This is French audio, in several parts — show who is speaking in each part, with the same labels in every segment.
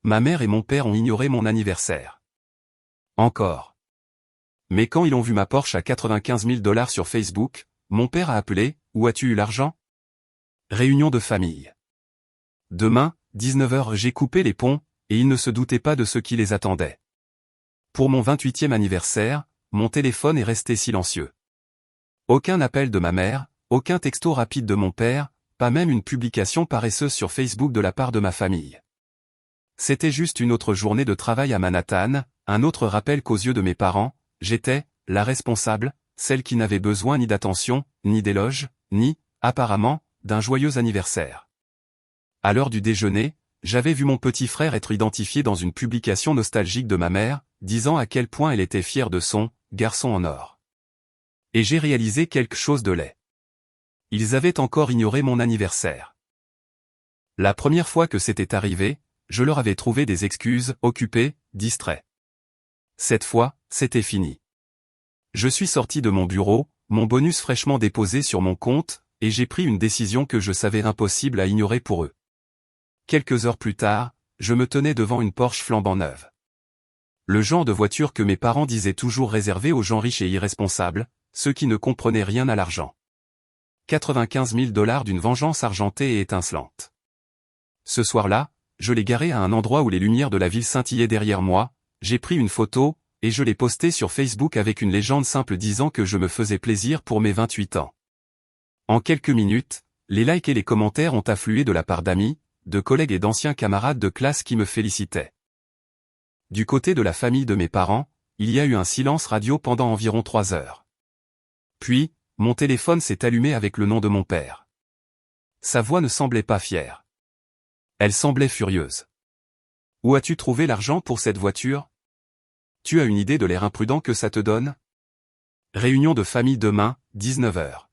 Speaker 1: Ma mère et mon père ont ignoré mon anniversaire. Encore. Mais quand ils ont vu ma Porsche à 95 000 $ sur Facebook, mon père a appelé « Où as-tu eu l'argent ?» Réunion de famille. Demain, 19h, j'ai coupé les ponts, et ils ne se doutaient pas de ce qui les attendait. Pour mon 28e anniversaire, mon téléphone est resté silencieux. Aucun appel de ma mère, aucun texto rapide de mon père, pas même une publication paresseuse sur Facebook de la part de ma famille. C'était juste une autre journée de travail à Manhattan, un autre rappel qu'aux yeux de mes parents, j'étais la responsable, celle qui n'avait besoin ni d'attention, ni d'éloges, ni, apparemment, d'un joyeux anniversaire. À l'heure du déjeuner, j'avais vu mon petit frère être identifié dans une publication nostalgique de ma mère, disant à quel point elle était fière de son « garçon en or ». Et j'ai réalisé quelque chose de laid. Ils avaient encore ignoré mon anniversaire. La première fois que c'était arrivé, je leur avais trouvé des excuses, occupé, distrait. Cette fois, c'était fini. Je suis sorti de mon bureau, mon bonus fraîchement déposé sur mon compte, et j'ai pris une décision que je savais impossible à ignorer pour eux. Quelques heures plus tard, je me tenais devant une Porsche flambant neuve. Le genre de voiture que mes parents disaient toujours réservée aux gens riches et irresponsables, ceux qui ne comprenaient rien à l'argent. 95 000 $ d'une vengeance argentée et étincelante. Ce soir-là, je l'ai garé à un endroit où les lumières de la ville scintillaient derrière moi, j'ai pris une photo, et je l'ai postée sur Facebook avec une légende simple disant que je me faisais plaisir pour mes 28 ans. En quelques minutes, les likes et les commentaires ont afflué de la part d'amis, de collègues et d'anciens camarades de classe qui me félicitaient. Du côté de la famille de mes parents, il y a eu un silence radio pendant environ 3 heures. Puis, mon téléphone s'est allumé avec le nom de mon père. Sa voix ne semblait pas fière. Elle semblait furieuse. « Où as-tu trouvé l'argent pour cette voiture ? Tu as une idée de l'air imprudent que ça te donne ? » Réunion de famille demain, 19h.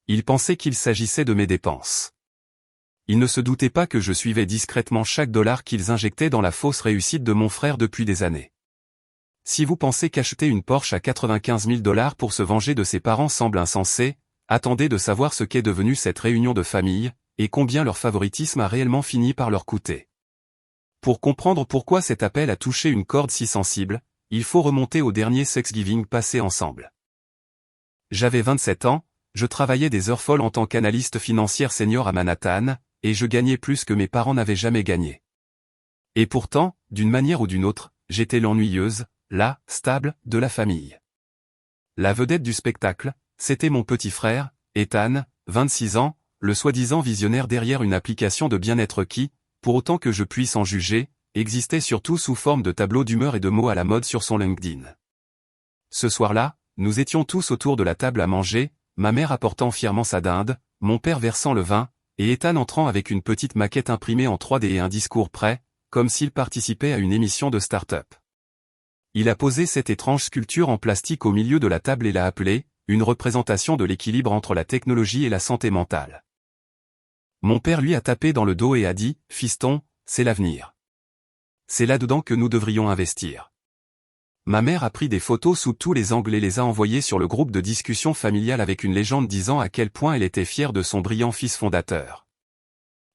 Speaker 1: Il pensait qu'il s'agissait de mes dépenses. Il ne se doutait pas que je suivais discrètement chaque dollar qu'ils injectaient dans la fausse réussite de mon frère depuis des années. Si vous pensez qu'acheter une Porsche à 95 000 $ pour se venger de ses parents semble insensé, attendez de savoir ce qu'est devenue cette réunion de famille, et combien leur favoritisme a réellement fini par leur coûter. Pour comprendre pourquoi cet appel a touché une corde si sensible, il faut remonter au dernier Thanksgiving passé ensemble. J'avais 27 ans, je travaillais des heures folles en tant qu'analyste financière senior à Manhattan, et je gagnais plus que mes parents n'avaient jamais gagné. Et pourtant, d'une manière ou d'une autre, j'étais l'ennuyeuse, la stable, de la famille. La vedette du spectacle, c'était mon petit frère, Ethan, 26 ans, le soi-disant visionnaire derrière une application de bien-être qui, pour autant que je puisse en juger, existait surtout sous forme de tableaux d'humeur et de mots à la mode sur son LinkedIn. Ce soir-là, nous étions tous autour de la table à manger, ma mère apportant fièrement sa dinde, mon père versant le vin, et Ethan entrant avec une petite maquette imprimée en 3D et un discours prêt, comme s'il participait à une émission de start-up. Il a posé cette étrange sculpture en plastique au milieu de la table et l'a appelée « une représentation de l'équilibre entre la technologie et la santé mentale ». Mon père lui a tapé dans le dos et a dit « Fiston, c'est l'avenir. C'est là-dedans que nous devrions investir ». Ma mère a pris des photos sous tous les angles et les a envoyées sur le groupe de discussion familiale avec une légende disant à quel point elle était fière de son brillant fils fondateur.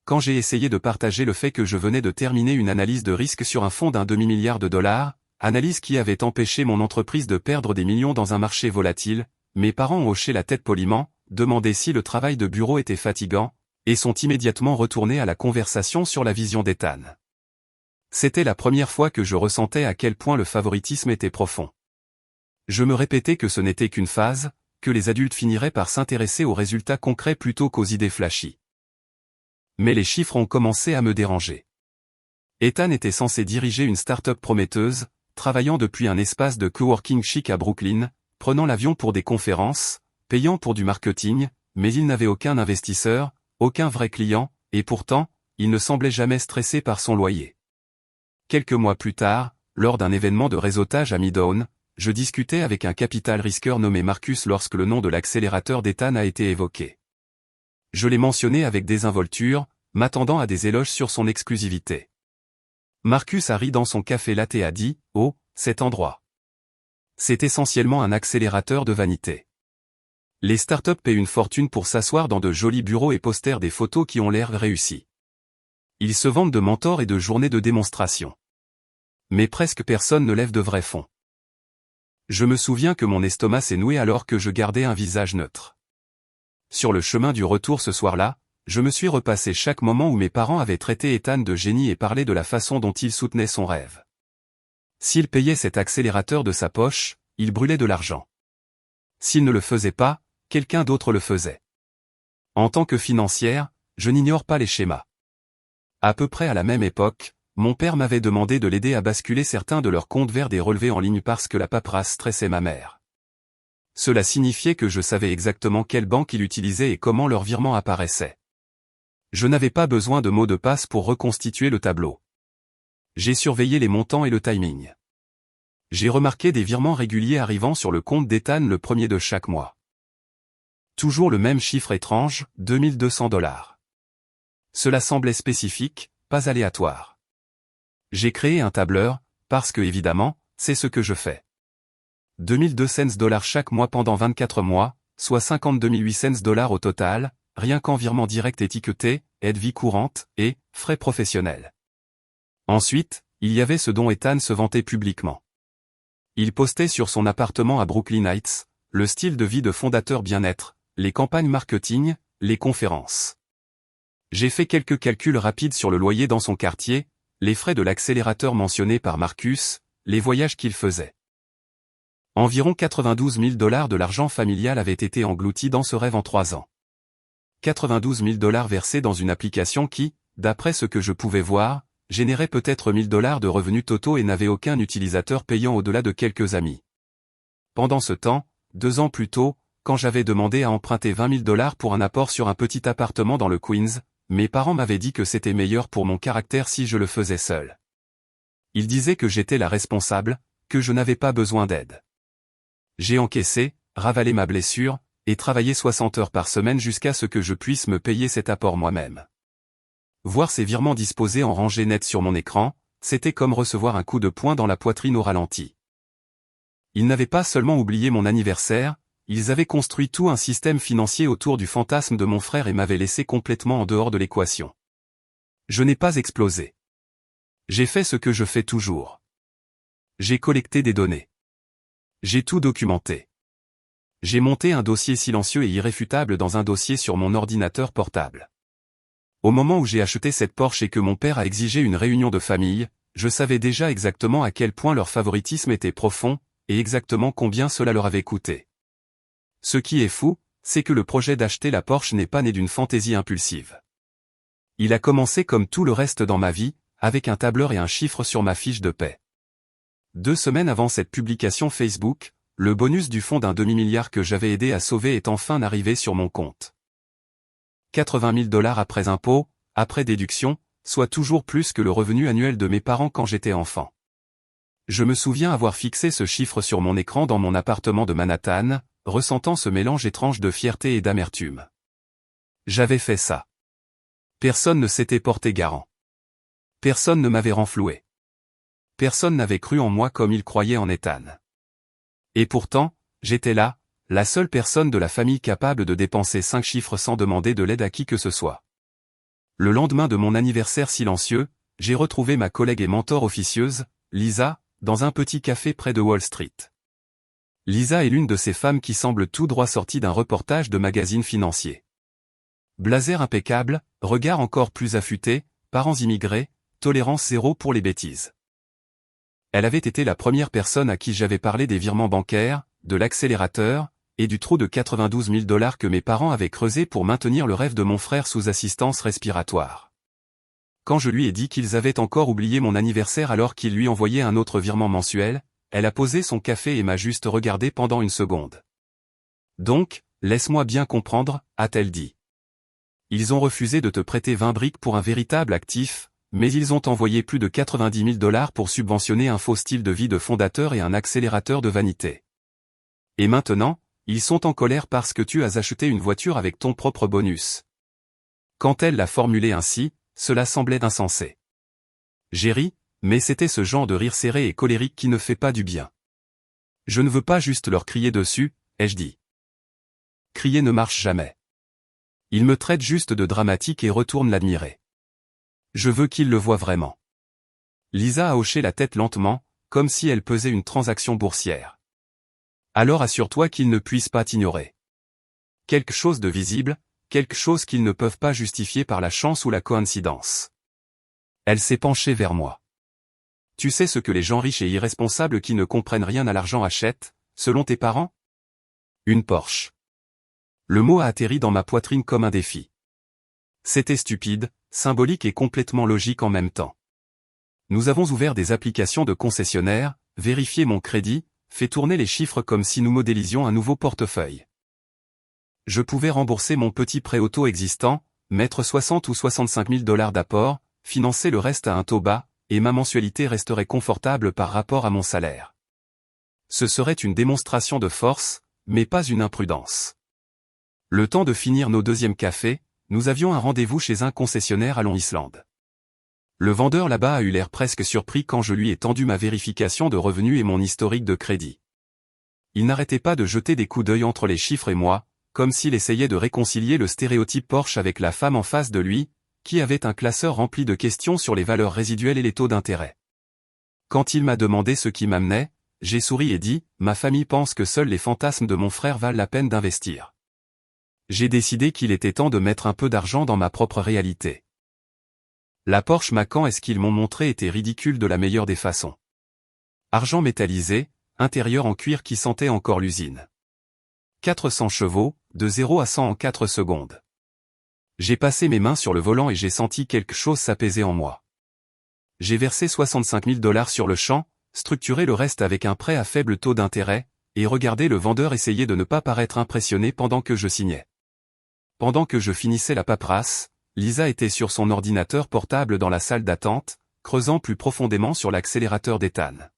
Speaker 1: Quand j'ai essayé de partager le fait que je venais de terminer une analyse de risque sur un fonds d'1 demi-milliard de dollars, analyse qui avait empêché mon entreprise de perdre des millions dans un marché volatile, mes parents ont hoché la tête poliment, demandé si le travail de bureau était fatigant, et sont immédiatement retournés à la conversation sur la vision d'Ethan. C'était la première fois que je ressentais à quel point le favoritisme était profond. Je me répétais que ce n'était qu'une phase, que les adultes finiraient par s'intéresser aux résultats concrets plutôt qu'aux idées flashy. Mais les chiffres ont commencé à me déranger. Ethan était censé diriger une start-up prometteuse, travaillant depuis un espace de coworking chic à Brooklyn, prenant l'avion pour des conférences, payant pour du marketing, mais il n'avait aucun investisseur, aucun vrai client, et pourtant, il ne semblait jamais stressé par son loyer. Quelques mois plus tard, lors d'un événement de réseautage à Midtown, je discutais avec un capital risqueur nommé Marcus lorsque le nom de l'accélérateur d'Ethan a été évoqué. Je l'ai mentionné avec désinvolture, m'attendant à des éloges sur son exclusivité. Marcus a ri dans son café latte et a dit « Oh, cet endroit. C'est essentiellement un accélérateur de vanité. Les startups paient une fortune pour s'asseoir dans de jolis bureaux et poster des photos qui ont l'air réussies. Ils se vantent de mentors et de journées de démonstration. Mais presque personne ne lève de vrais fonds. Je me souviens que mon estomac s'est noué alors que je gardais un visage neutre. Sur le chemin du retour ce soir-là, je me suis repassé chaque moment où mes parents avaient traité Ethan de génie et parlé de la façon dont il soutenait son rêve. S'il payait cet accélérateur de sa poche, il brûlait de l'argent. S'il ne le faisait pas, quelqu'un d'autre le faisait. En tant que financière, je n'ignore pas les schémas. À peu près à la même époque, mon père m'avait demandé de l'aider à basculer certains de leurs comptes vers des relevés en ligne parce que la paperasse stressait ma mère. Cela signifiait que je savais exactement quelle banque il utilisait et comment leur virement apparaissait. Je n'avais pas besoin de mots de passe pour reconstituer le tableau. J'ai surveillé les montants et le timing. J'ai remarqué des virements réguliers arrivant sur le compte d'Ethan le premier de chaque mois. Toujours le même chiffre étrange, $2200. Cela semblait spécifique, pas aléatoire. J'ai créé un tableur, parce que évidemment, c'est ce que je fais. $2200 chaque mois pendant 24 mois, soit $52 800 au total, rien qu'en virement direct étiqueté, aide vie courante, et frais professionnels. Ensuite, il y avait ce dont Ethan se vantait publiquement. Il postait sur son appartement à Brooklyn Heights, le style de vie de fondateur bien-être, les campagnes marketing, les conférences. J'ai fait quelques calculs rapides sur le loyer dans son quartier, les frais de l'accélérateur mentionnés par Marcus, les voyages qu'il faisait. Environ $92 000 de l'argent familial avait été englouti dans ce rêve en 3 ans. $92 000 versés dans une application qui, d'après ce que je pouvais voir, générait peut-être $1000 de revenus totaux et n'avait aucun utilisateur payant au-delà de quelques amis. Pendant ce temps, 2 ans plus tôt, quand j'avais demandé à emprunter $20 000 pour un apport sur un petit appartement dans le Queens, mes parents m'avaient dit que c'était meilleur pour mon caractère si je le faisais seul. Ils disaient que j'étais la responsable, que je n'avais pas besoin d'aide. J'ai encaissé, ravalé ma blessure, et travaillé 60 heures par semaine jusqu'à ce que je puisse me payer cet apport moi-même. Voir ces virements disposés en rangée nette sur mon écran, c'était comme recevoir un coup de poing dans la poitrine au ralenti. Ils n'avaient pas seulement oublié mon anniversaire, ils avaient construit tout un système financier autour du fantasme de mon frère et m'avaient laissé complètement en dehors de l'équation. Je n'ai pas explosé. J'ai fait ce que je fais toujours. J'ai collecté des données. J'ai tout documenté. J'ai monté un dossier silencieux et irréfutable dans un dossier sur mon ordinateur portable. Au moment où j'ai acheté cette Porsche et que mon père a exigé une réunion de famille, je savais déjà exactement à quel point leur favoritisme était profond, et exactement combien cela leur avait coûté. Ce qui est fou, c'est que le projet d'acheter la Porsche n'est pas né d'une fantaisie impulsive. Il a commencé comme tout le reste dans ma vie, avec un tableur et un chiffre sur ma fiche de paie. 2 semaines avant cette publication Facebook, le bonus du fonds d'un demi-milliard que j'avais aidé à sauver est enfin arrivé sur mon compte. $80 000 après impôts, après déduction, soit toujours plus que le revenu annuel de mes parents quand j'étais enfant. Je me souviens avoir fixé ce chiffre sur mon écran dans mon appartement de Manhattan, ressentant ce mélange étrange de fierté et d'amertume. J'avais fait ça. Personne ne s'était porté garant. Personne ne m'avait renfloué. Personne n'avait cru en moi comme il croyait en Ethan. Et pourtant, j'étais là, la seule personne de la famille capable de dépenser 5 chiffres sans demander de l'aide à qui que ce soit. Le lendemain de mon anniversaire silencieux, j'ai retrouvé ma collègue et mentor officieuse, Lisa, dans un petit café près de Wall Street. Lisa est l'une de ces femmes qui semblent tout droit sorties d'un reportage de magazine financier. Blazer impeccable, regard encore plus affûté, parents immigrés, tolérance zéro pour les bêtises. Elle avait été la première personne à qui j'avais parlé des virements bancaires, de l'accélérateur, et du trou de $92 000 que mes parents avaient creusé pour maintenir le rêve de mon frère sous assistance respiratoire. Quand je lui ai dit qu'ils avaient encore oublié mon anniversaire alors qu'ils lui envoyaient un autre virement mensuel, elle a posé son café et m'a juste regardé pendant une seconde. Donc, laisse-moi bien comprendre, a-t-elle dit. Ils ont refusé de te prêter 20 briques pour un véritable actif, mais ils ont envoyé plus de $90 000 pour subventionner un faux style de vie de fondateur et un accélérateur de vanité. Et maintenant, ils sont en colère parce que tu as acheté une voiture avec ton propre bonus. Quand elle l'a formulé ainsi, cela semblait insensé. J'ai ri, mais c'était ce genre de rire serré et colérique qui ne fait pas du bien. Je ne veux pas juste leur crier dessus, ai-je dit. Crier ne marche jamais. Ils me traitent juste de dramatique et retournent l'admirer. Je veux qu'il le voie vraiment. Lisa a hoché la tête lentement, comme si elle pesait une transaction boursière. Alors assure-toi qu'ils ne puissent pas t'ignorer. Quelque chose de visible, quelque chose qu'ils ne peuvent pas justifier par la chance ou la coïncidence. Elle s'est penchée vers moi. Tu sais ce que les gens riches et irresponsables qui ne comprennent rien à l'argent achètent, selon tes parents? Une Porsche. Le mot a atterri dans ma poitrine comme un défi. C'était stupide, symbolique et complètement logique en même temps. Nous avons ouvert des applications de concessionnaires, vérifié mon crédit, fait tourner les chiffres comme si nous modélisions un nouveau portefeuille. Je pouvais rembourser mon petit prêt auto existant, mettre 60 ou 65 000 $ d'apport, financer le reste à un taux bas, et ma mensualité resterait confortable par rapport à mon salaire. Ce serait une démonstration de force, mais pas une imprudence. Le temps de finir nos deuxièmes cafés, nous avions un rendez-vous chez un concessionnaire à Long Island. Le vendeur là-bas a eu l'air presque surpris quand je lui ai tendu ma vérification de revenus et mon historique de crédit. Il n'arrêtait pas de jeter des coups d'œil entre les chiffres et moi, comme s'il essayait de réconcilier le stéréotype Porsche avec la femme en face de lui, qui avait un classeur rempli de questions sur les valeurs résiduelles et les taux d'intérêt. Quand il m'a demandé ce qui m'amenait, j'ai souri et dit, ma famille pense que seuls les fantasmes de mon frère valent la peine d'investir. J'ai décidé qu'il était temps de mettre un peu d'argent dans ma propre réalité. La Porsche Macan est-ce qu'ils m'ont montré était ridicule de la meilleure des façons. Argent métallisé, intérieur en cuir qui sentait encore l'usine. 400 chevaux, de 0 à 100 en 4 secondes. J'ai passé mes mains sur le volant et j'ai senti quelque chose s'apaiser en moi. J'ai versé 65 000 $ sur le champ, structuré le reste avec un prêt à faible taux d'intérêt, et regardé le vendeur essayer de ne pas paraître impressionné pendant que je signais. Pendant que je finissais la paperasse, Lisa était sur son ordinateur portable dans la salle d'attente, creusant plus profondément sur l'accélérateur d'éthane.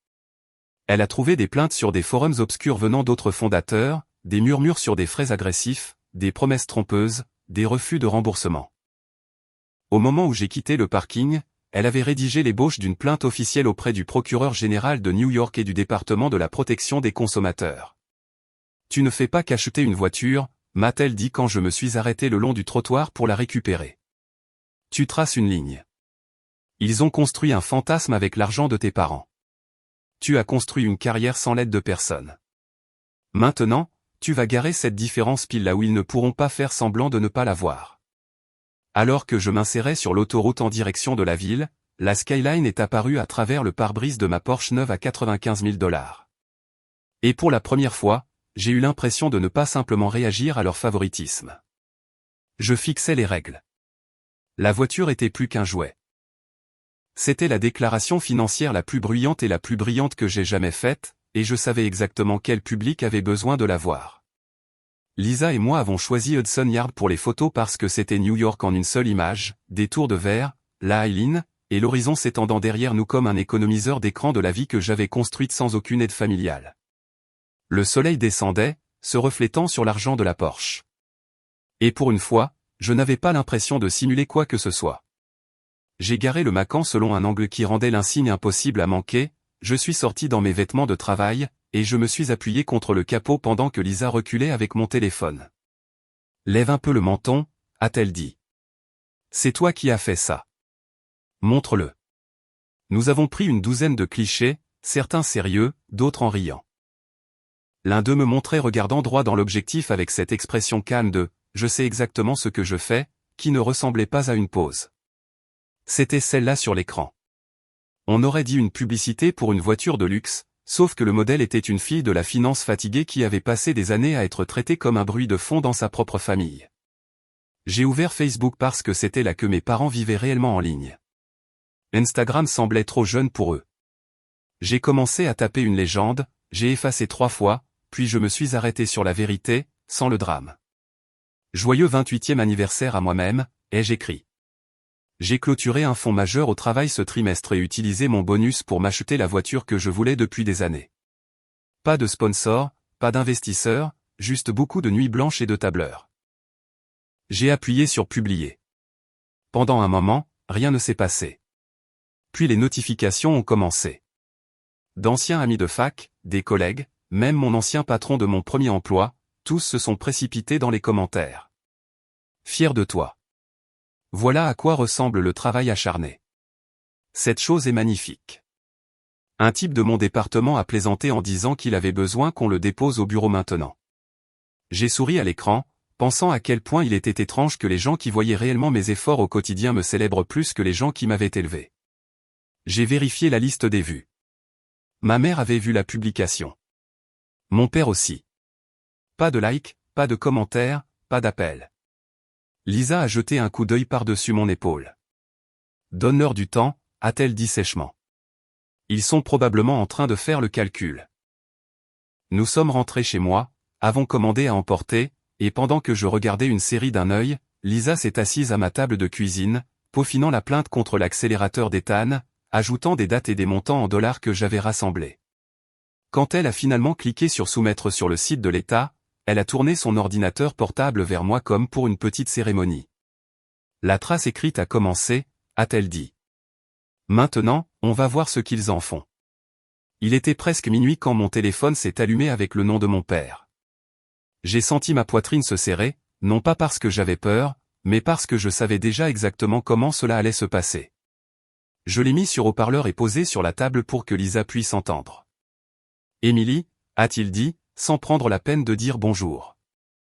Speaker 1: Elle a trouvé des plaintes sur des forums obscurs venant d'autres fondateurs, des murmures sur des frais agressifs, des promesses trompeuses, des refus de remboursement. Au moment où j'ai quitté le parking, elle avait rédigé l'ébauche d'une plainte officielle auprès du procureur général de New York et du département de la protection des consommateurs. Tu ne fais pas qu'acheter une voiture, m'a-t-elle dit quand je me suis arrêté le long du trottoir pour la récupérer. Tu traces une ligne. Ils ont construit un fantasme avec l'argent de tes parents. Tu as construit une carrière sans l'aide de personne. Maintenant, tu vas garer cette différence pile là où ils ne pourront pas faire semblant de ne pas la voir. Alors que je m'insérais sur l'autoroute en direction de la ville, la skyline est apparue à travers le pare-brise de ma Porsche neuve à 95 000 $. Et pour la première fois, j'ai eu l'impression de ne pas simplement réagir à leur favoritisme. Je fixais les règles. La voiture était plus qu'un jouet. C'était la déclaration financière la plus bruyante et la plus brillante que j'ai jamais faite, et je savais exactement quel public avait besoin de la voir. Lisa et moi avons choisi Hudson Yard pour les photos parce que c'était New York en une seule image, des tours de verre, la High Line, et l'horizon s'étendant derrière nous comme un économiseur d'écran de la vie que j'avais construite sans aucune aide familiale. Le soleil descendait, se reflétant sur l'argent de la Porsche. Et pour une fois, je n'avais pas l'impression de simuler quoi que ce soit. J'ai garé le Macan selon un angle qui rendait l'insigne impossible à manquer, je suis sorti dans mes vêtements de travail, et je me suis appuyé contre le capot pendant que Lisa reculait avec mon téléphone. Lève un peu le menton, a-t-elle dit. C'est toi qui as fait ça. Montre-le. Nous avons pris une douzaine de clichés, certains sérieux, d'autres en riant. L'un d'eux me montrait regardant droit dans l'objectif avec cette expression calme de « je sais exactement ce que je fais », qui ne ressemblait pas à une pause. C'était celle-là sur l'écran. On aurait dit une publicité pour une voiture de luxe, sauf que le modèle était une fille de la finance fatiguée qui avait passé des années à être traitée comme un bruit de fond dans sa propre famille. J'ai ouvert Facebook parce que c'était là que mes parents vivaient réellement en ligne. Instagram semblait trop jeune pour eux. J'ai commencé à taper une légende, j'ai effacé 3 fois, puis je me suis arrêté sur la vérité, sans le drame. Joyeux 28e anniversaire à moi-même, ai-je écrit. J'ai clôturé un fonds majeur au travail ce trimestre et utilisé mon bonus pour m'acheter la voiture que je voulais depuis des années. Pas de sponsor, pas d'investisseur, juste beaucoup de nuits blanches et de tableurs. J'ai appuyé sur publier. Pendant un moment, rien ne s'est passé. Puis les notifications ont commencé. D'anciens amis de fac, des collègues, même mon ancien patron de mon premier emploi, tous se sont précipités dans les commentaires. Fier de toi. Voilà à quoi ressemble le travail acharné. Cette chose est magnifique. Un type de mon département a plaisanté en disant qu'il avait besoin qu'on le dépose au bureau maintenant. J'ai souri à l'écran, pensant à quel point il était étrange que les gens qui voyaient réellement mes efforts au quotidien me célèbrent plus que les gens qui m'avaient élevé. J'ai vérifié la liste des vues. Ma mère avait vu la publication. Mon père aussi. Pas de like, pas de commentaires, pas d'appel. Lisa a jeté un coup d'œil par-dessus mon épaule. Donne-leur du temps, a-t-elle dit sèchement. Ils sont probablement en train de faire le calcul. Nous sommes rentrés chez moi, avons commandé à emporter, et pendant que je regardais une série d'un œil, Lisa s'est assise à ma table de cuisine, peaufinant la plainte contre l'accélérateur d'Ethan, ajoutant des dates et des montants en dollars que j'avais rassemblés. Quand elle a finalement cliqué sur soumettre sur le site de l'État, elle a tourné son ordinateur portable vers moi comme pour une petite cérémonie. La trace écrite a commencé, a-t-elle dit. Maintenant, on va voir ce qu'ils en font. Il était presque minuit quand mon téléphone s'est allumé avec le nom de mon père. J'ai senti ma poitrine se serrer, non pas parce que j'avais peur, mais parce que je savais déjà exactement comment cela allait se passer. Je l'ai mis sur haut-parleur et posé sur la table pour que Lisa puisse entendre. « Émilie » a-t-il dit, sans prendre la peine de dire bonjour.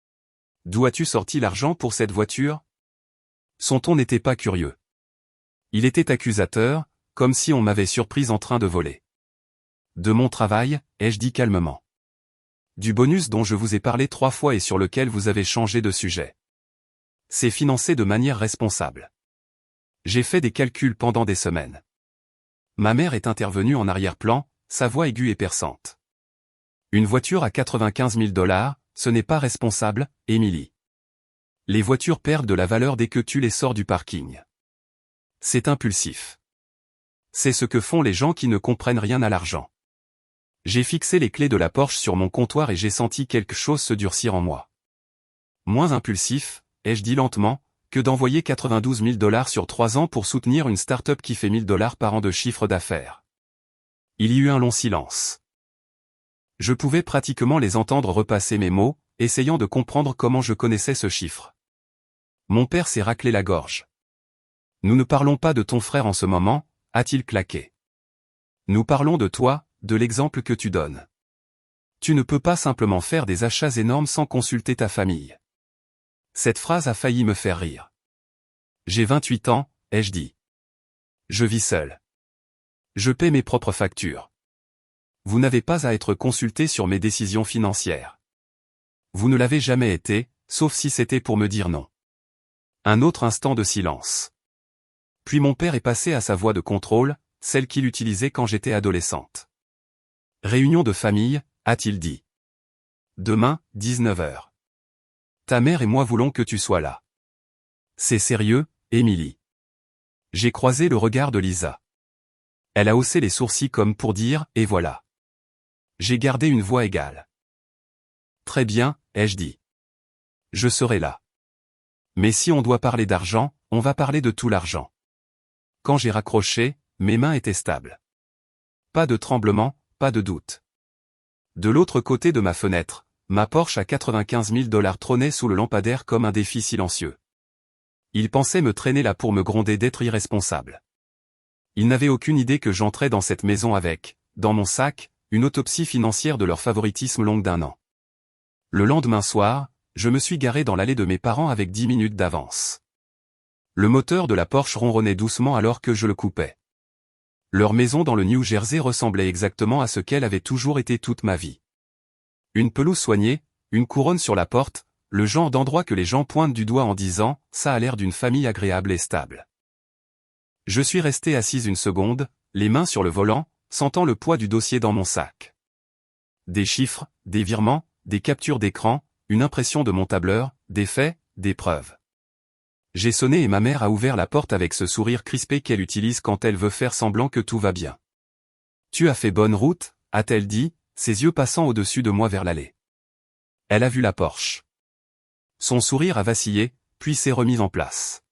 Speaker 1: « D'où as-tu sorti l'argent pour cette voiture ?» Son ton n'était pas curieux. Il était accusateur, comme si on m'avait surprise en train de voler. « De mon travail, ai-je dit calmement. Du bonus dont je vous ai parlé 3 fois et sur lequel vous avez changé de sujet. C'est financé de manière responsable. J'ai fait des calculs pendant des semaines. » Ma mère est intervenue en arrière-plan, sa voix aiguë et perçante. Une voiture à 95 000 $, ce n'est pas responsable, Émilie. Les voitures perdent de la valeur dès que tu les sors du parking. C'est impulsif. C'est ce que font les gens qui ne comprennent rien à l'argent. J'ai fixé les clés de la Porsche sur mon comptoir et j'ai senti quelque chose se durcir en moi. Moins impulsif, ai-je dit lentement, que d'envoyer 92 000 $ sur 3 ans pour soutenir une start-up qui fait 1 000 $ par an de chiffre d'affaires. Il y eut un long silence. Je pouvais pratiquement les entendre repasser mes mots, essayant de comprendre comment je connaissais ce chiffre. Mon père s'est raclé la gorge. Nous ne parlons pas de ton frère en ce moment, a-t-il claqué. Nous parlons de toi, de l'exemple que tu donnes. Tu ne peux pas simplement faire des achats énormes sans consulter ta famille. Cette phrase a failli me faire rire. J'ai 28 ans, ai-je dit. Je vis seul. Je paie mes propres factures. Vous n'avez pas à être consulté sur mes décisions financières. Vous ne l'avez jamais été, sauf si c'était pour me dire non. Un autre instant de silence. Puis mon père est passé à sa voix de contrôle, celle qu'il utilisait quand j'étais adolescente. Réunion de famille, a-t-il dit. Demain, 19 h. Ta mère et moi voulons que tu sois là. C'est sérieux, Émilie. J'ai croisé le regard de Lisa. Elle a haussé les sourcils comme pour dire « et voilà ». J'ai gardé une voix égale. Très bien, ai-je dit. Je serai là. Mais si on doit parler d'argent, on va parler de tout l'argent. Quand j'ai raccroché, mes mains étaient stables. Pas de tremblement, pas de doute. De l'autre côté de ma fenêtre, ma Porsche à 95 000 $ trônait sous le lampadaire comme un défi silencieux. Il pensait me traîner là pour me gronder d'être irresponsable. Il n'avait aucune idée que j'entrais dans cette maison avec, dans mon sac, une autopsie financière de leur favoritisme longue d'1 an. Le lendemain soir, je me suis garé dans l'allée de mes parents avec 10 minutes d'avance. Le moteur de la Porsche ronronnait doucement alors que je le coupais. Leur maison dans le New Jersey ressemblait exactement à ce qu'elle avait toujours été toute ma vie. Une pelouse soignée, une couronne sur la porte, le genre d'endroit que les gens pointent du doigt en disant « ça a l'air d'une famille agréable et stable ». Je suis resté assise une seconde, les mains sur le volant, sentant le poids du dossier dans mon sac. Des chiffres, des virements, des captures d'écran, une impression de mon tableur, des faits, des preuves. J'ai sonné et ma mère a ouvert la porte avec ce sourire crispé qu'elle utilise quand elle veut faire semblant que tout va bien. « Tu as fait bonne route ?» a-t-elle dit, ses yeux passant au-dessus de moi vers l'allée. Elle a vu la Porsche. Son sourire a vacillé, puis s'est remis en place.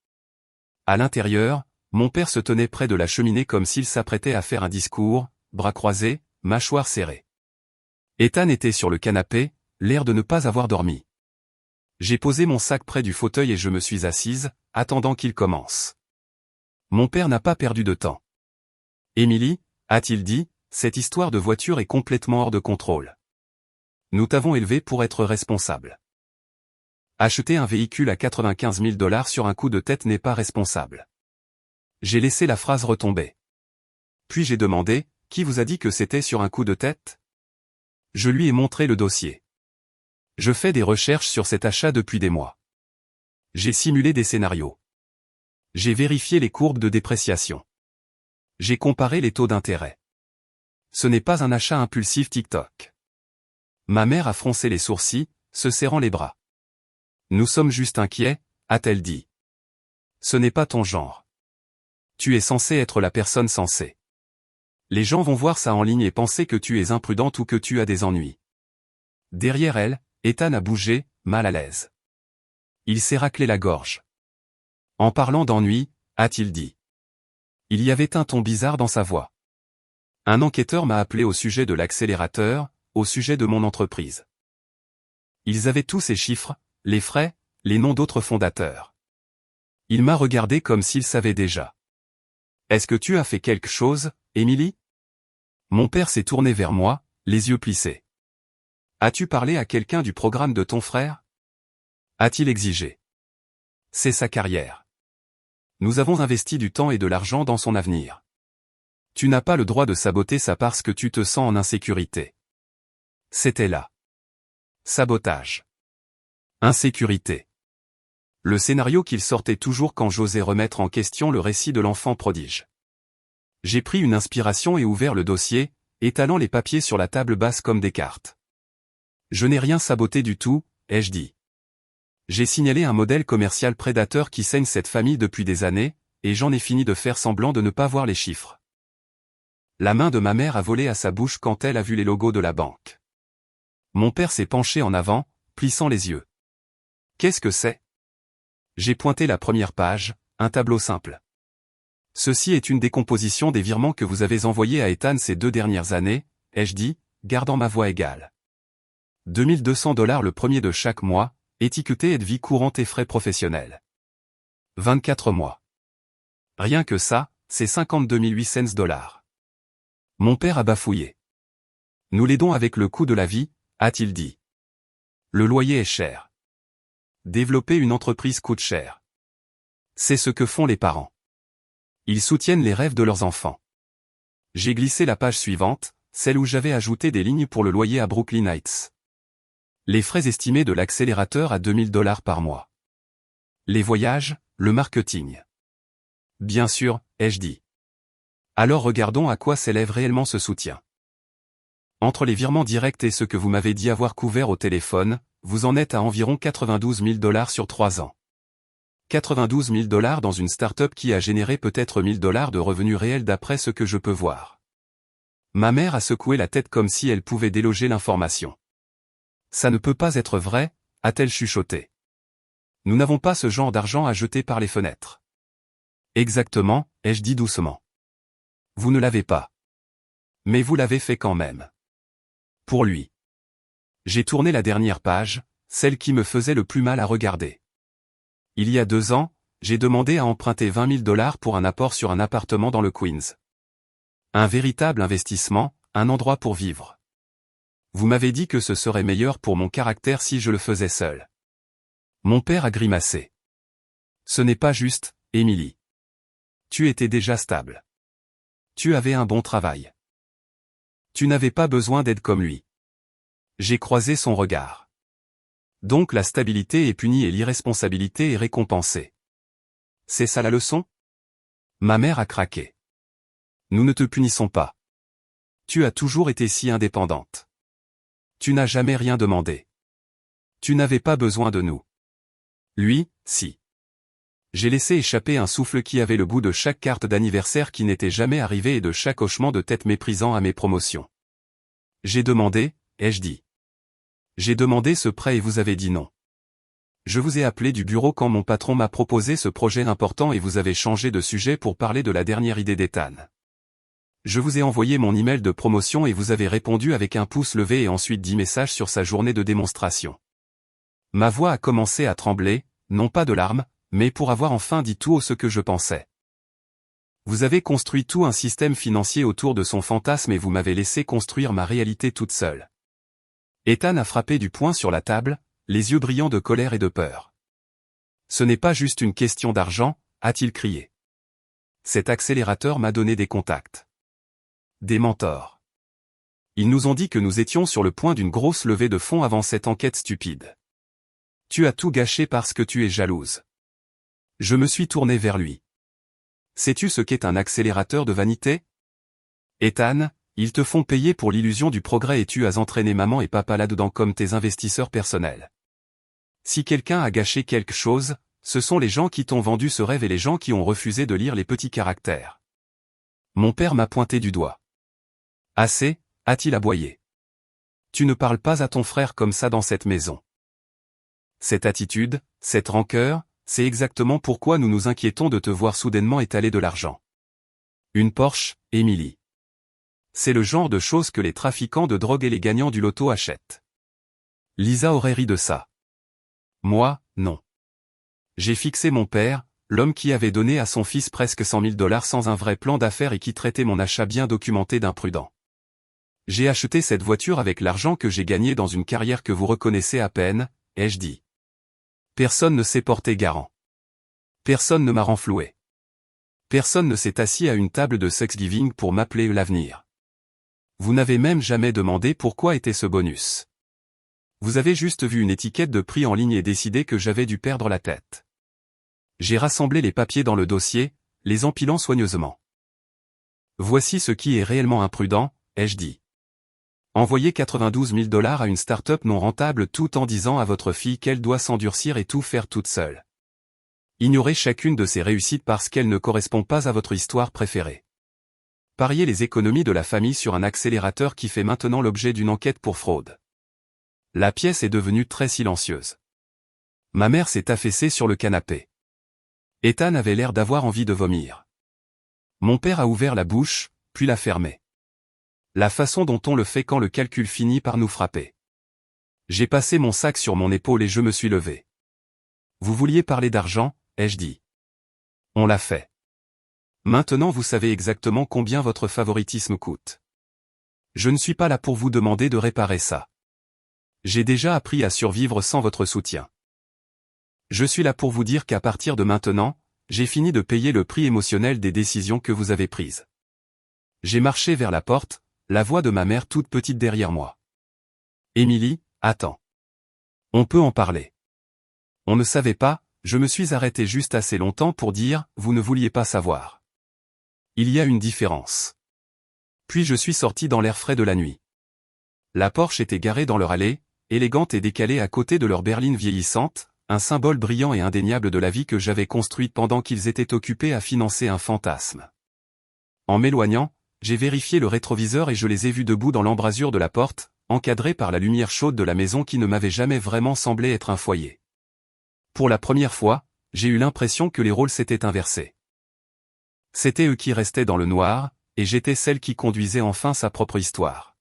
Speaker 1: À l'intérieur, mon père se tenait près de la cheminée comme s'il s'apprêtait à faire un discours, bras croisés, mâchoire serrée. Ethan était sur le canapé, l'air de ne pas avoir dormi. J'ai posé mon sac près du fauteuil et je me suis assise, attendant qu'il commence. Mon père n'a pas perdu de temps. Émilie, a-t-il dit, cette histoire de voiture est complètement hors de contrôle. Nous t'avons élevé pour être responsable. Acheter un véhicule à 95 000 $ sur un coup de tête n'est pas responsable. J'ai laissé la phrase retomber. Puis j'ai demandé, qui vous a dit que c'était sur un coup de tête? Je lui ai montré le dossier. Je fais des recherches sur cet achat depuis des mois. J'ai simulé des scénarios. J'ai vérifié les courbes de dépréciation. J'ai comparé les taux d'intérêt. Ce n'est pas un achat impulsif TikTok. Ma mère a froncé les sourcils, se serrant les bras. Nous sommes juste inquiets, a-t-elle dit. Ce n'est pas ton genre. Tu es censé être la personne sensée. Les gens vont voir ça en ligne et penser que tu es imprudente ou que tu as des ennuis. Derrière elle, Ethan a bougé, mal à l'aise. Il s'est raclé la gorge. En parlant d'ennui, a-t-il dit. Il y avait un ton bizarre dans sa voix. Un enquêteur m'a appelé au sujet de l'accélérateur, au sujet de mon entreprise. Ils avaient tous ces chiffres, les frais, les noms d'autres fondateurs. Il m'a regardé comme s'il savait déjà. Est-ce que tu as fait quelque chose, Émilie? Mon père s'est tourné vers moi, les yeux plissés. As-tu parlé à quelqu'un du programme de ton frère? A-t-il exigé? C'est sa carrière. Nous avons investi du temps et de l'argent dans son avenir. Tu n'as pas le droit de saboter ça parce que tu te sens en insécurité. C'était là. Sabotage. Insécurité. Le scénario qu'il sortait toujours quand j'osais remettre en question le récit de l'enfant prodige. J'ai pris une inspiration et ouvert le dossier, étalant les papiers sur la table basse comme des cartes. Je n'ai rien saboté du tout, ai-je dit. J'ai signalé un modèle commercial prédateur qui saigne cette famille depuis des années, et j'en ai fini de faire semblant de ne pas voir les chiffres. La main de ma mère a volé à sa bouche quand elle a vu les logos de la banque. Mon père s'est penché en avant, plissant les yeux. Qu'est-ce que c'est? J'ai pointé la première page, un tableau simple. Ceci est une décomposition des virements que vous avez envoyés à Ethan ces 2 dernières années, ai-je dit, gardant ma voix égale. 2200 $ le premier de chaque mois, étiqueté aide vie courante et frais professionnels. 24 mois. Rien que ça, c'est 52 800 $. Mon père a bafouillé. Nous l'aidons avec le coût de la vie, a-t-il dit. Le loyer est cher. Développer une entreprise coûte cher. C'est ce que font les parents. Ils soutiennent les rêves de leurs enfants. J'ai glissé la page suivante, celle où j'avais ajouté des lignes pour le loyer à Brooklyn Heights. Les frais estimés de l'accélérateur à 2000 $ par mois. Les voyages, le marketing. Bien sûr, ai-je dit. Alors regardons à quoi s'élève réellement ce soutien. Entre les virements directs et ce que vous m'avez dit avoir couvert au téléphone, vous en êtes à environ 92 000 $ sur 3 ans. 92 000 $ dans une start-up qui a généré peut-être 1000 $ de revenus réels d'après ce que je peux voir. Ma mère a secoué la tête comme si elle pouvait déloger l'information. Ça ne peut pas être vrai, a-t-elle chuchoté. Nous n'avons pas ce genre d'argent à jeter par les fenêtres. Exactement, ai-je dit doucement. Vous ne l'avez pas. Mais vous l'avez fait quand même. Pour lui. J'ai tourné la dernière page, celle qui me faisait le plus mal à regarder. Il y a 2 ans, j'ai demandé à emprunter 20 000 $ pour un apport sur un appartement dans le Queens. Un véritable investissement, un endroit pour vivre. Vous m'avez dit que ce serait meilleur pour mon caractère si je le faisais seul. Mon père a grimacé. Ce n'est pas juste, Émilie. Tu étais déjà stable. Tu avais un bon travail. Tu n'avais pas besoin d'aide comme lui. J'ai croisé son regard. Donc la stabilité est punie et l'irresponsabilité est récompensée. C'est ça la leçon? Ma mère a craqué. Nous ne te punissons pas. Tu as toujours été si indépendante. Tu n'as jamais rien demandé. Tu n'avais pas besoin de nous. Lui, si. J'ai laissé échapper un souffle qui avait le goût de chaque carte d'anniversaire qui n'était jamais arrivée et de chaque hochement de tête méprisant à mes promotions. J'ai demandé, ai-je dit. J'ai demandé ce prêt et vous avez dit non. Je vous ai appelé du bureau quand mon patron m'a proposé ce projet important et vous avez changé de sujet pour parler de la dernière idée d'Ethan. Je vous ai envoyé mon email de promotion et vous avez répondu avec un pouce levé et ensuite 10 messages sur sa journée de démonstration. Ma voix a commencé à trembler, non pas de larmes, mais pour avoir enfin dit tout haut ce que je pensais. Vous avez construit tout un système financier autour de son fantasme et vous m'avez laissé construire ma réalité toute seule. Ethan a frappé du poing sur la table, les yeux brillants de colère et de peur. Ce n'est pas juste une question d'argent, a-t-il crié. Cet accélérateur m'a donné des contacts. Des mentors. Ils nous ont dit que nous étions sur le point d'une grosse levée de fonds avant cette enquête stupide. Tu as tout gâché parce que tu es jalouse. Je me suis tourné vers lui. Sais-tu ce qu'est un accélérateur de vanité? Ethan, ils te font payer pour l'illusion du progrès et tu as entraîné maman et papa là-dedans comme tes investisseurs personnels. Si quelqu'un a gâché quelque chose, ce sont les gens qui t'ont vendu ce rêve et les gens qui ont refusé de lire les petits caractères. Mon père m'a pointé du doigt. Assez, a-t-il aboyé. Tu ne parles pas à ton frère comme ça dans cette maison. Cette attitude, cette rancœur, c'est exactement pourquoi nous nous inquiétons de te voir soudainement étaler de l'argent. Une Porsche, Émilie. C'est le genre de choses que les trafiquants de drogue et les gagnants du loto achètent. Lisa aurait ri de ça. Moi, non. J'ai fixé mon père, l'homme qui avait donné à son fils presque 100 000 $ sans un vrai plan d'affaires et qui traitait mon achat bien documenté d'imprudent. J'ai acheté cette voiture avec l'argent que j'ai gagné dans une carrière que vous reconnaissez à peine, ai-je dit. Personne ne s'est porté garant. Personne ne m'a renfloué. Personne ne s'est assis à une table de Thanksgiving pour m'appeler l'avenir. Vous n'avez même jamais demandé pourquoi était ce bonus. Vous avez juste vu une étiquette de prix en ligne et décidé que j'avais dû perdre la tête. J'ai rassemblé les papiers dans le dossier, les empilant soigneusement. Voici ce qui est réellement imprudent, ai-je dit. Envoyer 92 000 $ à une start-up non rentable tout en disant à votre fille qu'elle doit s'endurcir et tout faire toute seule. Ignorez chacune de ses réussites parce qu'elle ne correspond pas à votre histoire préférée. Parier les économies de la famille sur un accélérateur qui fait maintenant l'objet d'une enquête pour fraude. La pièce est devenue très silencieuse. Ma mère s'est affaissée sur le canapé. Ethan avait l'air d'avoir envie de vomir. Mon père a ouvert la bouche, puis l'a fermée. La façon dont on le fait quand le calcul finit par nous frapper. J'ai passé mon sac sur mon épaule et je me suis levé. Vous vouliez parler d'argent, ai-je dit. On l'a fait. Maintenant vous savez exactement combien votre favoritisme coûte. Je ne suis pas là pour vous demander de réparer ça. J'ai déjà appris à survivre sans votre soutien. Je suis là pour vous dire qu'à partir de maintenant, j'ai fini de payer le prix émotionnel des décisions que vous avez prises. J'ai marché vers la porte, la voix de ma mère toute petite derrière moi. Émilie, attends. On peut en parler. On ne savait pas, je me suis arrêté juste assez longtemps pour dire, vous ne vouliez pas savoir. Il y a une différence. Puis je suis sorti dans l'air frais de la nuit. La Porsche était garée dans leur allée, élégante et décalée à côté de leur berline vieillissante, un symbole brillant et indéniable de la vie que j'avais construite pendant qu'ils étaient occupés à financer un fantasme. En m'éloignant, j'ai vérifié le rétroviseur et je les ai vus debout dans l'embrasure de la porte, encadrés par la lumière chaude de la maison qui ne m'avait jamais vraiment semblé être un foyer. Pour la première fois, j'ai eu l'impression que les rôles s'étaient inversés. C'était eux qui restaient dans le noir, et j'étais celle qui conduisait enfin sa propre histoire.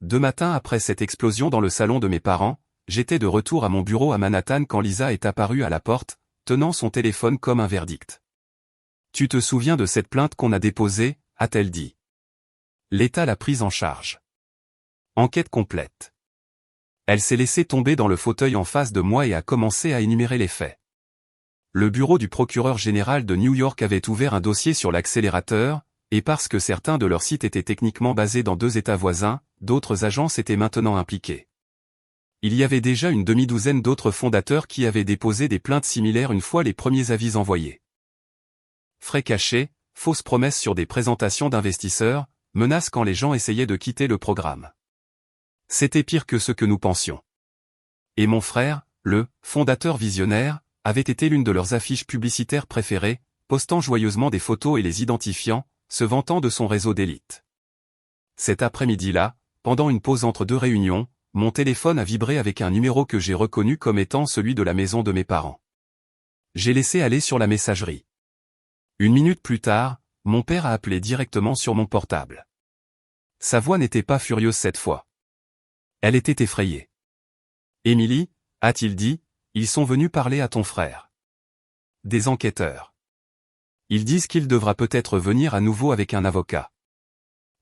Speaker 1: 2 matins après cette explosion dans le salon de mes parents, j'étais de retour à mon bureau à Manhattan quand Lisa est apparue à la porte, tenant son téléphone comme un verdict. Tu te souviens de cette plainte qu'on a déposée, a-t-elle dit. L'État l'a prise en charge. Enquête complète. Elle s'est laissée tomber dans le fauteuil en face de moi et a commencé à énumérer les faits. Le bureau du procureur général de New York avait ouvert un dossier sur l'accélérateur, et parce que certains de leurs sites étaient techniquement basés dans 2 États voisins, d'autres agences étaient maintenant impliquées. Il y avait déjà une demi-douzaine d'autres fondateurs qui avaient déposé des plaintes similaires une fois les premiers avis envoyés. Frais cachés, fausses promesses sur des présentations d'investisseurs, menaces quand les gens essayaient de quitter le programme. C'était pire que ce que nous pensions. Et mon frère, le fondateur visionnaire, avait été l'une de leurs affiches publicitaires préférées, postant joyeusement des photos et les identifiant, se vantant de son réseau d'élite. Cet après-midi-là, pendant une pause entre 2 réunions, mon téléphone a vibré avec un numéro que j'ai reconnu comme étant celui de la maison de mes parents. J'ai laissé aller sur la messagerie. 1 minute plus tard, mon père a appelé directement sur mon portable. Sa voix n'était pas furieuse cette fois. Elle était effrayée. « Émilie, a-t-il dit, ils sont venus parler à ton frère. des enquêteurs. Ils disent qu'il devra peut-être venir à nouveau avec un avocat.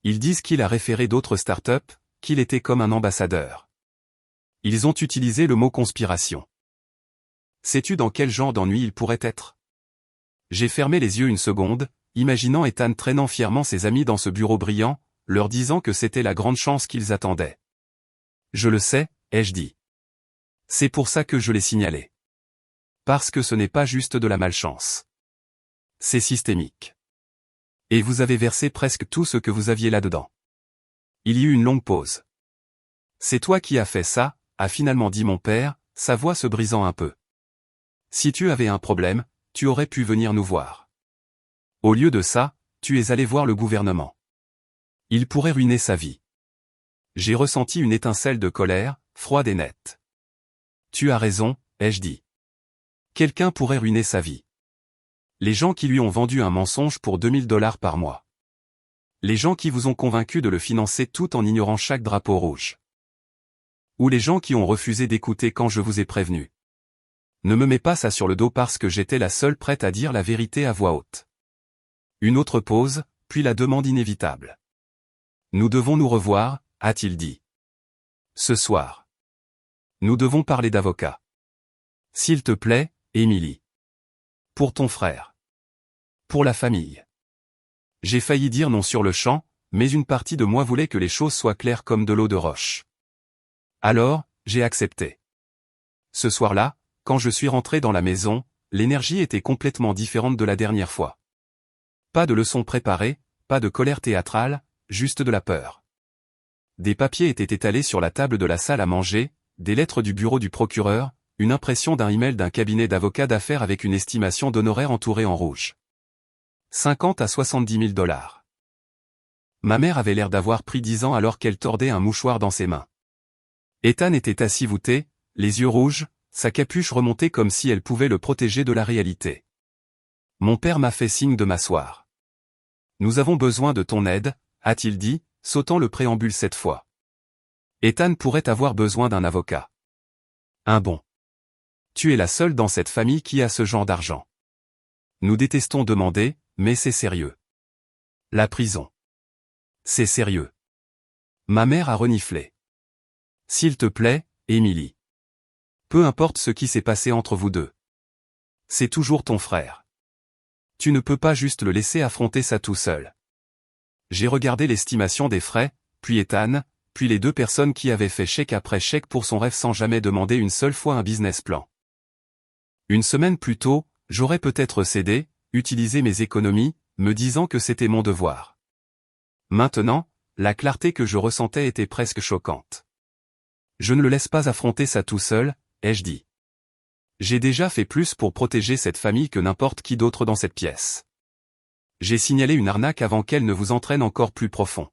Speaker 1: Ils disent qu'il a référé d'autres startups, qu'il était comme un ambassadeur. Ils ont utilisé le mot conspiration. Sais-tu dans quel genre d'ennui il pourrait être? J'ai fermé les yeux une seconde, imaginant Ethan traînant fièrement ses amis dans ce bureau brillant, leur disant que c'était la grande chance qu'ils attendaient. Je le sais, ai-je dit. C'est pour ça que je l'ai signalé. Parce que ce n'est pas juste de la malchance. C'est systémique. Et vous avez versé presque tout ce que vous aviez là-dedans. Il y eut une longue pause. C'est toi qui as fait ça, a finalement dit mon père, sa voix se brisant un peu. Si tu avais un problème, tu aurais pu venir nous voir. Au lieu de ça, tu es allé voir le gouvernement. Il pourrait ruiner sa vie. J'ai ressenti une étincelle de colère, froide et nette. Tu as raison, ai-je dit. Quelqu'un pourrait ruiner sa vie. Les gens qui lui ont vendu un mensonge pour 2000 $ par mois. Les gens qui vous ont convaincu de le financer tout en ignorant chaque drapeau rouge. Ou les gens qui ont refusé d'écouter quand je vous ai prévenu. Ne me mets pas ça sur le dos parce que j'étais la seule prête à dire la vérité à voix haute. Une autre pause, puis la demande inévitable. Nous devons nous revoir, a-t-il dit. Ce soir. Nous devons parler d'avocat. S'il te plaît, Émilie. Pour ton frère. Pour la famille. J'ai failli dire non sur le champ, mais une partie de moi voulait que les choses soient claires comme de l'eau de roche. Alors, j'ai accepté. Ce soir-là, quand je suis rentré dans la maison, l'énergie était complètement différente de la dernière fois. Pas de leçons préparées, pas de colère théâtrale, juste de la peur. Des papiers étaient étalés sur la table de la salle à manger, des lettres du bureau du procureur, une impression d'un email d'un cabinet d'avocats d'affaires avec une estimation d'honoraires entourée en rouge. 50 à 70 000 $. Ma mère avait l'air d'avoir pris 10 ans alors qu'elle tordait un mouchoir dans ses mains. Ethan était assis voûté, les yeux rouges, sa capuche remontée comme si elle pouvait le protéger de la réalité. Mon père m'a fait signe de m'asseoir. Nous avons besoin de ton aide, a-t-il dit, sautant le préambule cette fois. Ethan pourrait avoir besoin d'un avocat. Un bon. Tu es la seule dans cette famille qui a ce genre d'argent. Nous détestons demander, mais c'est sérieux. La prison. C'est sérieux. Ma mère a reniflé. S'il te plaît, Émilie. Peu importe ce qui s'est passé entre vous deux. C'est toujours ton frère. Tu ne peux pas juste le laisser affronter ça tout seul. J'ai regardé l'estimation des frais, puis Ethan, puis les deux personnes qui avaient fait chèque après chèque pour son rêve sans jamais demander une seule fois un business plan. Une semaine plus tôt, j'aurais peut-être cédé, utilisé mes économies, me disant que c'était mon devoir. Maintenant, la clarté que je ressentais était presque choquante. Je ne le laisse pas affronter ça tout seul, ai-je dit. J'ai déjà fait plus pour protéger cette famille que n'importe qui d'autre dans cette pièce. J'ai signalé une arnaque avant qu'elle ne vous entraîne encore plus profond.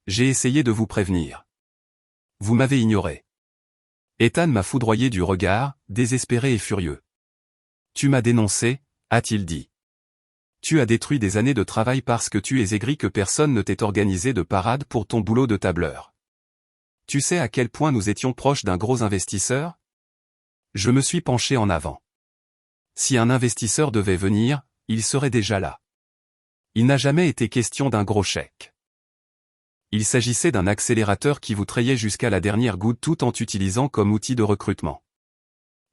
Speaker 1: J'ai essayé de vous prévenir. Vous m'avez ignoré. Ethan m'a foudroyé du regard, désespéré et furieux. Tu m'as dénoncé, a-t-il dit. Tu as détruit des années de travail parce que tu es aigri que personne ne t'ait organisé de parade pour ton boulot de tableur. Tu sais à quel point nous étions proches d'un gros investisseur? Je me suis penché en avant. Si un investisseur devait venir, il serait déjà là. Il n'a jamais été question d'un gros chèque. Il s'agissait d'un accélérateur qui vous trayait jusqu'à la dernière goutte tout en t'utilisant comme outil de recrutement.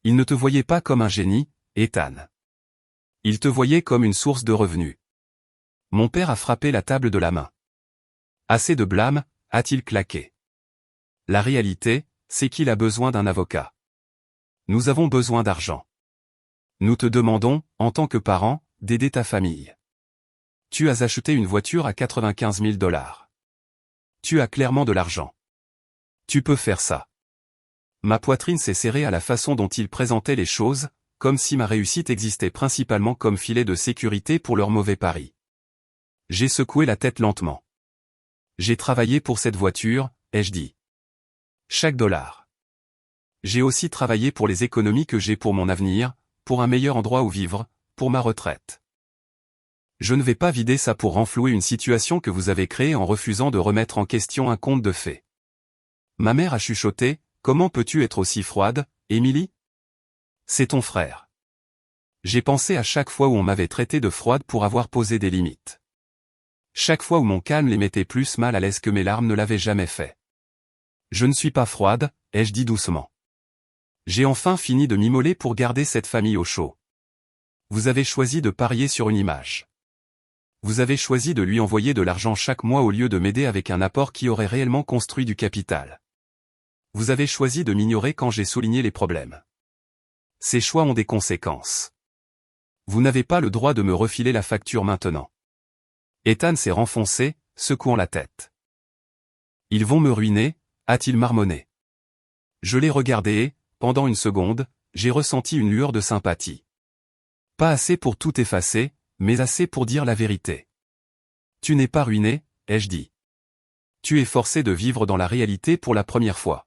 Speaker 1: Il ne te voyait pas comme un génie, Ethan. Il te voyait comme une source de revenus. Mon père a frappé la table de la main. Assez de blâme, a-t-il claqué. La réalité, c'est qu'il a besoin d'un avocat. Nous avons besoin d'argent. Nous te demandons, en tant que parent, d'aider ta famille. Tu as acheté une voiture à 95 000 $. Tu as clairement de l'argent. Tu peux faire ça. Ma poitrine s'est serrée à la façon dont il présentait les choses, comme si ma réussite existait principalement comme filet de sécurité pour leur mauvais pari. J'ai secoué la tête lentement. J'ai travaillé pour cette voiture, ai-je dit. Chaque dollar. J'ai aussi travaillé pour les économies que j'ai pour mon avenir, pour un meilleur endroit où vivre, pour ma retraite. Je ne vais pas vider ça pour renflouer une situation que vous avez créée en refusant de remettre en question un conte de fées. Ma mère a chuchoté, comment peux-tu être aussi froide, Émilie? C'est ton frère. J'ai pensé à chaque fois où on m'avait traité de froide pour avoir posé des limites. Chaque fois où mon calme les mettait plus mal à l'aise que mes larmes ne l'avaient jamais fait. Je ne suis pas froide, ai-je dit doucement. J'ai enfin fini de m'immoler pour garder cette famille au chaud. Vous avez choisi de parier sur une image. Vous avez choisi de lui envoyer de l'argent chaque mois au lieu de m'aider avec un apport qui aurait réellement construit du capital. Vous avez choisi de m'ignorer quand j'ai souligné les problèmes. Ces choix ont des conséquences. Vous n'avez pas le droit de me refiler la facture maintenant. Ethan s'est renfoncé, secouant la tête. Ils vont me ruiner, a-t-il marmonné. Je l'ai regardé et, pendant une seconde, j'ai ressenti une lueur de sympathie. Pas assez pour tout effacer, mais assez pour dire la vérité. Tu n'es pas ruiné, ai-je dit. Tu es forcé de vivre dans la réalité pour la première fois.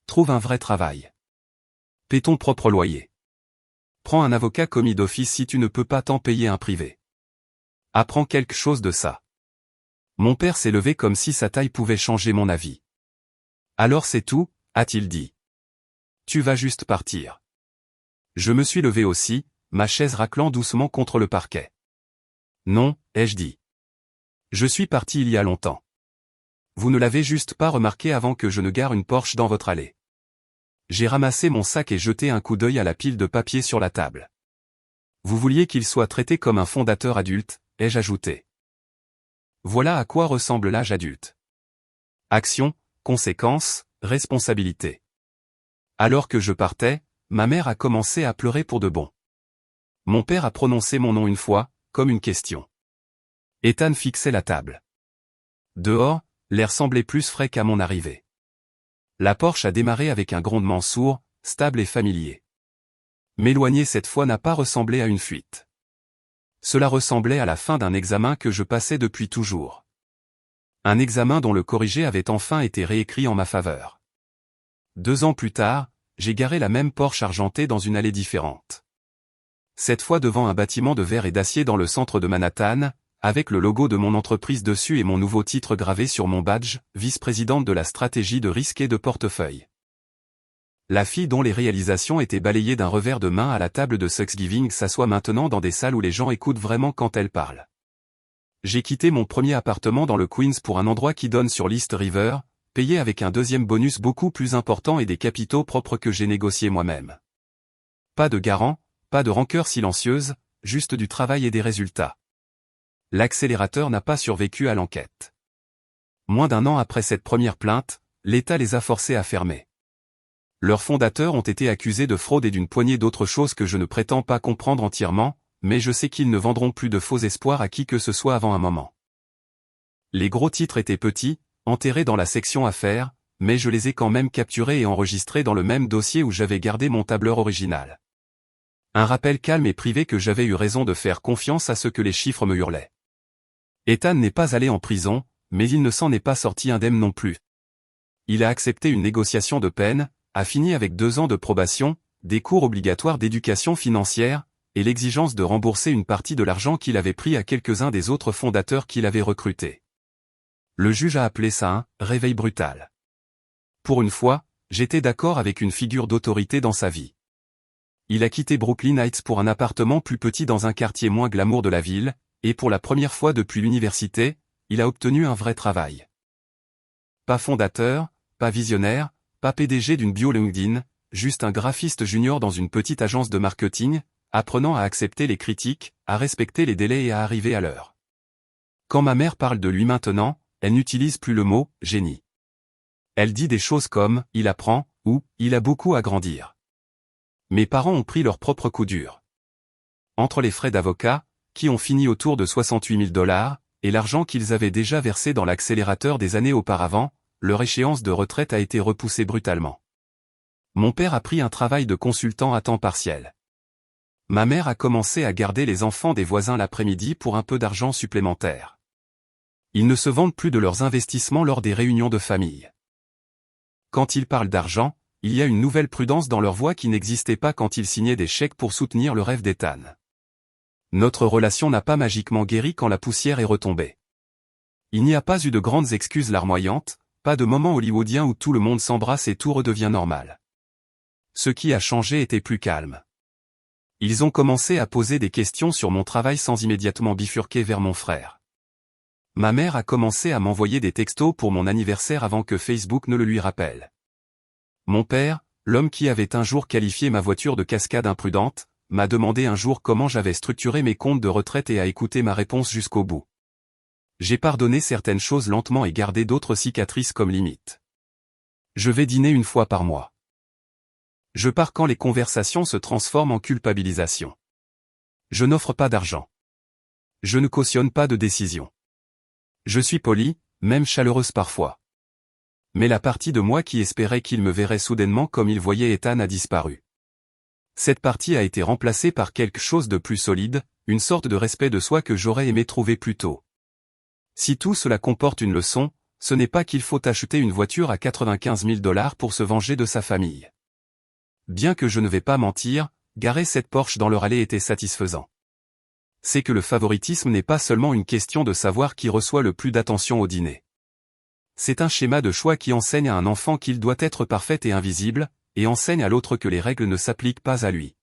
Speaker 1: Trouve un vrai travail. Paie ton propre loyer. Prends un avocat commis d'office si tu ne peux pas t'en payer un privé. Apprends quelque chose de ça. Mon père s'est levé comme si sa taille pouvait changer mon avis. Alors c'est tout, a-t-il dit. Tu vas juste partir. Je me suis levé aussi, ma chaise raclant doucement contre le parquet. Non, ai-je dit. Je suis parti il y a longtemps. Vous ne l'avez juste pas remarqué avant que je ne gare une Porsche dans votre allée. J'ai ramassé mon sac et jeté un coup d'œil à la pile de papier sur la table. Vous vouliez qu'il soit traité comme un fondateur adulte, ai-je ajouté. Voilà à quoi ressemble l'âge adulte. Action, conséquences, responsabilité. Alors que je partais, ma mère a commencé à pleurer pour de bon. Mon père a prononcé mon nom une fois, comme une question. Ethan fixait la table. Dehors, l'air semblait plus frais qu'à mon arrivée. La Porsche a démarré avec un grondement sourd, stable et familier. M'éloigner cette fois n'a pas ressemblé à une fuite. Cela ressemblait à la fin d'un examen que je passais depuis toujours. Un examen dont le corrigé avait enfin été réécrit en ma faveur. 2 ans plus tard, j'ai garé la même Porsche argentée dans une allée différente. Cette fois devant un bâtiment de verre et d'acier dans le centre de Manhattan, avec le logo de mon entreprise dessus et mon nouveau titre gravé sur mon badge, vice-présidente de la stratégie de risque et de portefeuille. La fille dont les réalisations étaient balayées d'un revers de main à la table de Thanksgiving s'assoit maintenant dans des salles où les gens écoutent vraiment quand elle parle. J'ai quitté mon premier appartement dans le Queens pour un endroit qui donne sur l'East River, payé avec un deuxième bonus beaucoup plus important et des capitaux propres que j'ai négociés moi-même. Pas de garant, pas de rancœur silencieuse, juste du travail et des résultats. L'accélérateur n'a pas survécu à l'enquête. Moins d'1 an après cette première plainte, l'État les a forcés à fermer. Leurs fondateurs ont été accusés de fraude et d'une poignée d'autres choses que je ne prétends pas comprendre entièrement, mais je sais qu'ils ne vendront plus de faux espoirs à qui que ce soit avant un moment. Les gros titres étaient petits, enterrés dans la section affaires, mais je les ai quand même capturés et enregistrés dans le même dossier où j'avais gardé mon tableur original. Un rappel calme et privé que j'avais eu raison de faire confiance à ce que les chiffres me hurlaient. Ethan n'est pas allé en prison, mais il ne s'en est pas sorti indemne non plus. Il a accepté une négociation de peine, a fini avec 2 ans de probation, des cours obligatoires d'éducation financière, et l'exigence de rembourser une partie de l'argent qu'il avait pris à quelques-uns des autres fondateurs qu'il avait recrutés. Le juge a appelé ça un « réveil brutal ». Pour une fois, j'étais d'accord avec une figure d'autorité dans sa vie. Il a quitté Brooklyn Heights pour un appartement plus petit dans un quartier moins glamour de la ville, et pour la première fois depuis l'université, il a obtenu un vrai travail. Pas fondateur, pas visionnaire, pas PDG d'une bio LinkedIn, juste un graphiste junior dans une petite agence de marketing, apprenant à accepter les critiques, à respecter les délais et à arriver à l'heure. Quand ma mère parle de lui maintenant, elle n'utilise plus le mot « génie ». Elle dit des choses comme « il apprend » ou « il a beaucoup à grandir ». Mes parents ont pris leur propre coup dur. Entre les frais d'avocat, qui ont fini autour de 68 000 $, et l'argent qu'ils avaient déjà versé dans l'accélérateur des années auparavant, leur échéance de retraite a été repoussée brutalement. Mon père a pris un travail de consultant à temps partiel. Ma mère a commencé à garder les enfants des voisins l'après-midi pour un peu d'argent supplémentaire. Ils ne se vantent plus de leurs investissements lors des réunions de famille. Quand ils parlent d'argent, il y a une nouvelle prudence dans leur voix qui n'existait pas quand ils signaient des chèques pour soutenir le rêve d'Ethan. Notre relation n'a pas magiquement guéri quand la poussière est retombée. Il n'y a pas eu de grandes excuses larmoyantes, pas de moment hollywoodien où tout le monde s'embrasse et tout redevient normal. Ce qui a changé était plus calme. Ils ont commencé à poser des questions sur mon travail sans immédiatement bifurquer vers mon frère. Ma mère a commencé à m'envoyer des textos pour mon anniversaire avant que Facebook ne le lui rappelle. Mon père, l'homme qui avait un jour qualifié ma voiture de cascade imprudente, m'a demandé un jour comment j'avais structuré mes comptes de retraite et a écouté ma réponse jusqu'au bout. J'ai pardonné certaines choses lentement et gardé d'autres cicatrices comme limite. Je vais dîner une fois par mois. Je pars quand les conversations se transforment en culpabilisation. Je n'offre pas d'argent. Je ne cautionne pas de décision. Je suis poli, même chaleureuse parfois. Mais la partie de moi qui espérait qu'il me verrait soudainement comme il voyait Ethan a disparu. Cette partie a été remplacée par quelque chose de plus solide, une sorte de respect de soi que j'aurais aimé trouver plus tôt. Si tout cela comporte une leçon, ce n'est pas qu'il faut acheter une voiture à 95 000 $ pour se venger de sa famille. Bien que je ne vais pas mentir, garer cette Porsche dans leur allée était satisfaisant. C'est que le favoritisme n'est pas seulement une question de savoir qui reçoit le plus d'attention au dîner. C'est un schéma de choix qui enseigne à un enfant qu'il doit être parfait et invisible, et enseigne à l'autre que les règles ne s'appliquent pas à lui.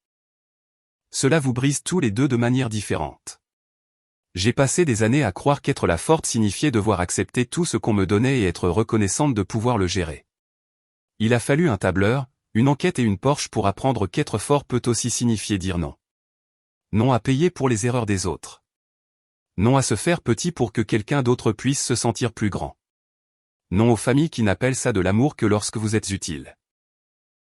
Speaker 1: Cela vous brise tous les deux de manière différente. J'ai passé des années à croire qu'être la forte signifiait devoir accepter tout ce qu'on me donnait et être reconnaissante de pouvoir le gérer. Il a fallu un tableur, une enquête et une Porsche pour apprendre qu'être fort peut aussi signifier dire non. Non à payer pour les erreurs des autres. Non à se faire petit pour que quelqu'un d'autre puisse se sentir plus grand. Non aux familles qui n'appellent ça de l'amour que lorsque vous êtes utile.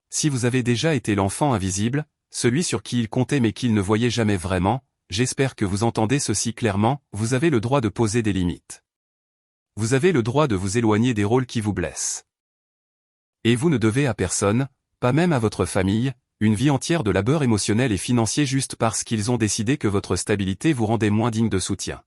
Speaker 1: Si vous avez déjà été l'enfant invisible, celui sur qui il comptait mais qu'il ne voyait jamais vraiment, j'espère que vous entendez ceci clairement, vous avez le droit de poser des limites. Vous avez le droit de vous éloigner des rôles qui vous blessent. Et vous ne devez à personne, pas même à votre famille, une vie entière de labeur émotionnel et financier juste parce qu'ils ont décidé que votre stabilité vous rendait moins digne de soutien.